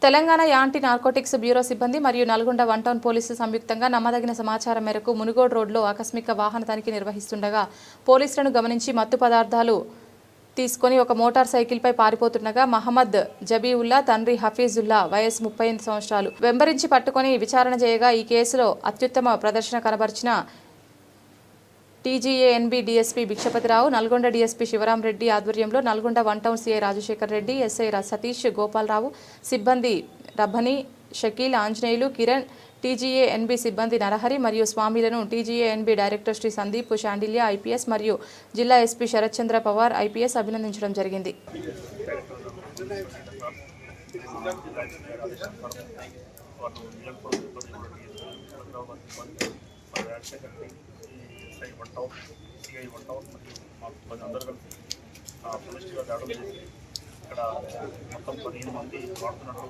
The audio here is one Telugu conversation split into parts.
తెలంగాణ యాంటీ నార్కోటిక్స్ బ్యూరో సిబ్బంది మరియు నల్గొండ వన్ టౌన్ పోలీసులు సంయుక్తంగా నమ్మదగిన సమాచారం మేరకు మునుగోడు రోడ్లో ఆకస్మిక వాహన తనిఖీ నిర్వహిస్తుండగా పోలీసులను గమనించి మత్తు పదార్థాలు తీసుకొని ఒక మోటార్ సైకిల్పై పారిపోతుండగా మహమ్మద్ జబీవుల్లా తండ్రి హఫీజుల్లా వయసు 38 సంవత్సరాలు వెంబరించి పట్టుకొని విచారణ చేయగా ఈ కేసులో అత్యుత్తమ ప్రదర్శన కనబర్చిన టీజీఏఎన్బీ డీఎస్పీ భిక్షపతిరావు, నల్గొండ డీఎస్పీ శివరాం రెడ్డి ఆధ్వర్యంలో Nalgonda one town CI Rajasekhar Reddy, SI Satish Gopalarao, సిబ్బంది రబ్బని, షకీల్, ఆంజనేయులు, కిరణ్, టీజీఏఎన్బీ సిబ్బంది నరహరి మరియు స్వామిలను టీజీఏఎన్బీ డైరెక్టర్ శ్రీ సందీప్ షాండిల్య ఐపీఎస్ మరియు జిల్లా ఎస్పీ శరత్ చంద్ర పవార్ ఐపీఎస్ అభినందించడం జరిగింది. అందరూ కలిసి సమిష్టిగా దాడులు చేసి ఇక్కడ మొత్తం 15 మంది వాడుతున్నట్టు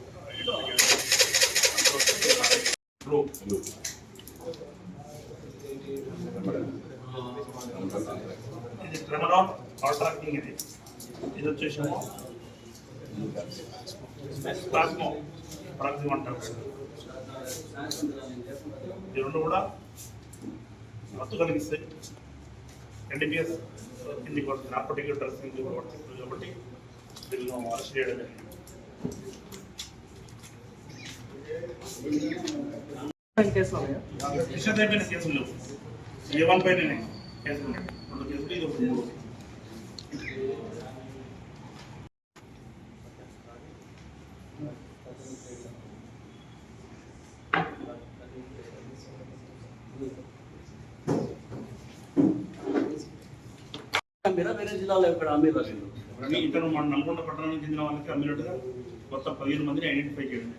ఇది ట్రెమరాన్ ఆల్ట్రాకింగ్. ఇది వచ్చేసి ప్లాస్మో ప్రాక్సిమ్ అంటారు. ఈ రెండు కూడా మత్తు కలిగిస్తాయి. ఎన్డీపీఎస్ కిందికి వస్తుంది, నార్కోటిక్ డ్రగ్స్ కిందికి వస్తుంది కాబట్టి వీళ్ళను అరెస్ట్ చేయడం జరిగింది. విషయమైన కేసులు లేవు. ఏ1 పైన కేసులు ఉన్నాయి. 2 కేసులు, ఇది ఒకటి. వేరే జిల్లాలో ఎక్కడ అమ్మిరా? ఇతను మన నల్గొండ పట్టణానికి చెందిన వాళ్ళకి అమ్మినట్టుగా మొత్తం 15 మందిని ఐడెంటిఫై చేయండి.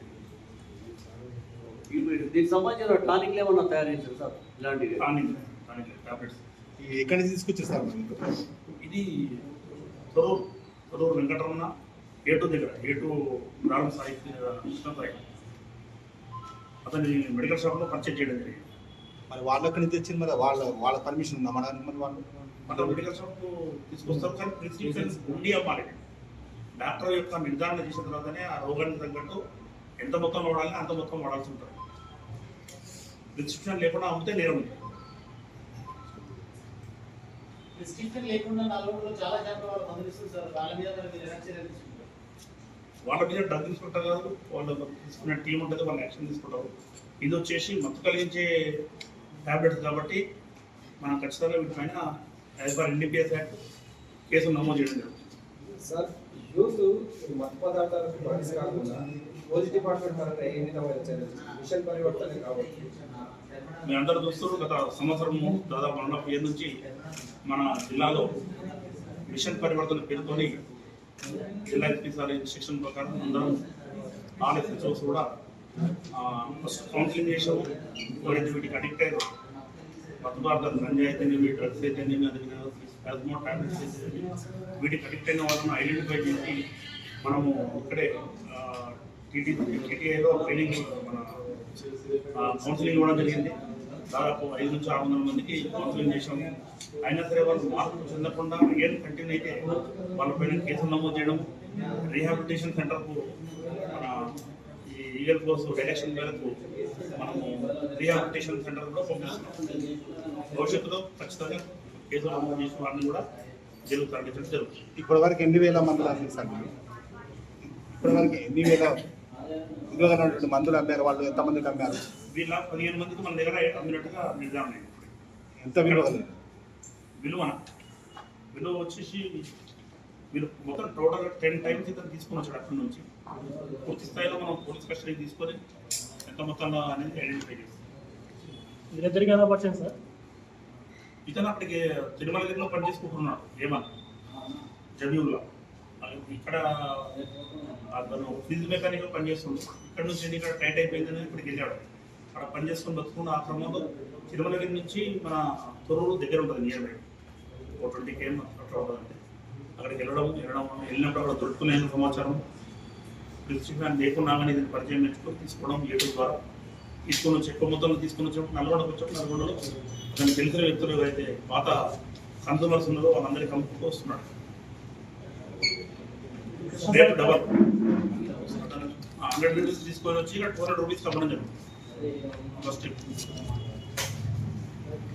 దీనికి సంబంధించిన టానిక్లు ఏమన్నా తయారు చేశారు సార్? ఇలాంటివి టానిక్ టాబ్లెట్స్ ఎక్కడి నుంచి తీసుకొచ్చారు సార్? ఇది తొరూరు వెంకటరమణ A2 దగ్గర A2 రామ్ సాయి అతని మెడికల్ షాప్లో పర్చేజ్ చేయడం జరిగింది. మరి వాళ్ళు ఎక్కడి నుంచి తెచ్చింది? మరి వాళ్ళ పర్మిషన్ ఉందా? మరి వాళ్ళు మన మెడికల్ షాప్ తీసుకొస్తారు, కానీ ప్రిస్క్రిప్షన్ ఉండి అమ్మాలి. డాక్టర్ యొక్క నిర్ధారణ చేసిన తర్వాతనే ఆ రోగానికి తగ్గట్టు ఎంత మొత్తం వాడాలి అంత మొత్తం వాడాల్సి ఉంటుంది. ప్రిస్క్రిప్షన్ లేకుండా అమ్మితే నేరం. ప్రిస్క్రిప్షన్ లేకుండా నల్గొండలో చాలా జాగ్రత్తలు మందులు సార్. వాళ్ళ మీద డ్రగ్ తీసుకుంటారు కాదు, వాళ్ళు తీసుకునే టీం ఉంటుంది, వాళ్ళు యాక్షన్ తీసుకుంటారు. ఇది వచ్చేసి మత్తు కలిగించే ట్యాబ్లెట్స్ కాబట్టి మనం ఖచ్చితంగా వీటిపైన యాజ్ పర్ ఎన్డీపీఎస్ యాక్ట్ కేసులు నమోదు చేయడం జరుగుతుంది. సార్, యూత్ మత్తు పదార్థాలకు బానిస కాకుండా పోలీస్ డిపార్ట్మెంట్ పరంగా ఏ విధమైన చర్యలు, మిషన్ పరివర్తన కాబట్టి మీరు అందరూ చూస్తారు, గత సంవత్సరము దాదాపు 1.5 years నుంచి మన జిల్లాలో మిషన్ పరివర్తన పేరుతోని జిల్లా ఎస్పీ సార్ ఇన్స్ట్రక్షన్ ప్రకారం అందరం ఆల్ ఎస్హెచ్ఓస్ కూడా ఫస్ట్ కౌన్సిలింగ్ చేసాము. ఎవరైతే వీటికి అడిక్ట్ అయ్యారో మత్తు పదార్థాలు, గంజాయి అయితేనేమి, డ్రగ్స్ అయితేనేమి, అదేవిధంగా ప్లాస్మా టాబ్లెట్స్ అయితేనేమి, వీటికి అడిక్ట్ అయిన వాళ్ళను ఐడెంటిఫై చేసి మనము ఇక్కడే టీటీఐలో ట్రైనింగ్ మన కౌన్సిలింగ్ ఇవ్వడం జరిగింది. దాదాపు 500 నుంచి 600 మందికి కౌన్సిలింగ్ చేసాము. అయినా సరే వాళ్ళు మార్పు చెందకుండా ఏం కంటిన్యూ అయితే వాళ్ళపైన కేసులు నమోదు చేయడం, రీహాబిలిటేషన్ సెంటర్కు మన ఈ ఈగల్ ఫోర్స్ డైరెక్షన్ మేరకు మనము రీహాబిలిటేషన్ సెంటర్ కూడా పంపిస్తున్నాం. భవిష్యత్తులో ఖచ్చితంగా కేసులు నమోదు చేసిన వారిని కూడా జైలు తరలించడం జరుగుతుంది. ఇప్పటి వరకు 8,000 మందులు అమ్మారు సార్. ఇప్పటి వరకు 8,000 విలువైనటువంటి మందులు అమ్మారు. వాళ్ళు ఎంతమందికి అమ్మారు? వీళ్ళ 15 మందికి మన దగ్గర అమ్మినట్టుగా నిర్ధారణ అయింది. ఎంత విలువ? విలువ వచ్చేసి వీళ్ళు మొత్తం టోటల్ 10 times ఇతను తీసుకొని వచ్చాడు. అక్కడి నుంచి పూర్తి స్థాయిలో మనం పోలీస్ కస్టడీ తీసుకొని ఎంత మొత్తంలో అనేది ఐడెంటిఫై చేస్తాం. సార్, ఇతను అప్పటికి తిరుమలగిరిలో పనిచేసుకుంటున్నాడు. ఏమన్నా జబీవుల్లా ఇక్కడ అతను ఫీజు మెకానిక్గా పనిచేస్తుండే. ఇక్కడ నుంచి ఇక్కడ టైట్ అయిపోయిందని ఇక్కడికి వెళ్ళాడు. అక్కడ పనిచేసుకొని బతుకున్న ఆ క్రమంలో తిరుమలగిరి నుంచి మన తొర్రూరు దగ్గర ఉంటుంది, నియర్ బై 20 km అట్లా ఉంటుందండి. అక్కడికి వెళ్ళినప్పుడు అక్కడ దొరుకుతున్న సమాచారం ప్రిస్క్రిప్షన్ లేకున్నా కానీ దీన్ని పరిచయం నేర్చుకొని తీసుకోవడం A2 ద్వారా తీసుకొని వచ్చి ఎక్కువ మొత్తంలో తీసుకొని వచ్చాము. నల్గొండకు వచ్చాము. నల్గొండలో దాన్ని తెలిసిన వ్యక్తులు ఎవరైతే పాత కన్సూమర్స్ ఉన్నారో వాళ్ళందరికీ కమ్ముకుంటూ వస్తున్నాడు. రేపు డబల్ 100 లీటర్స్ తీసుకొని వచ్చి ఇక్కడ 200 రూపీస్ కమ్మడం జరుగుతుంది ఫస్ట్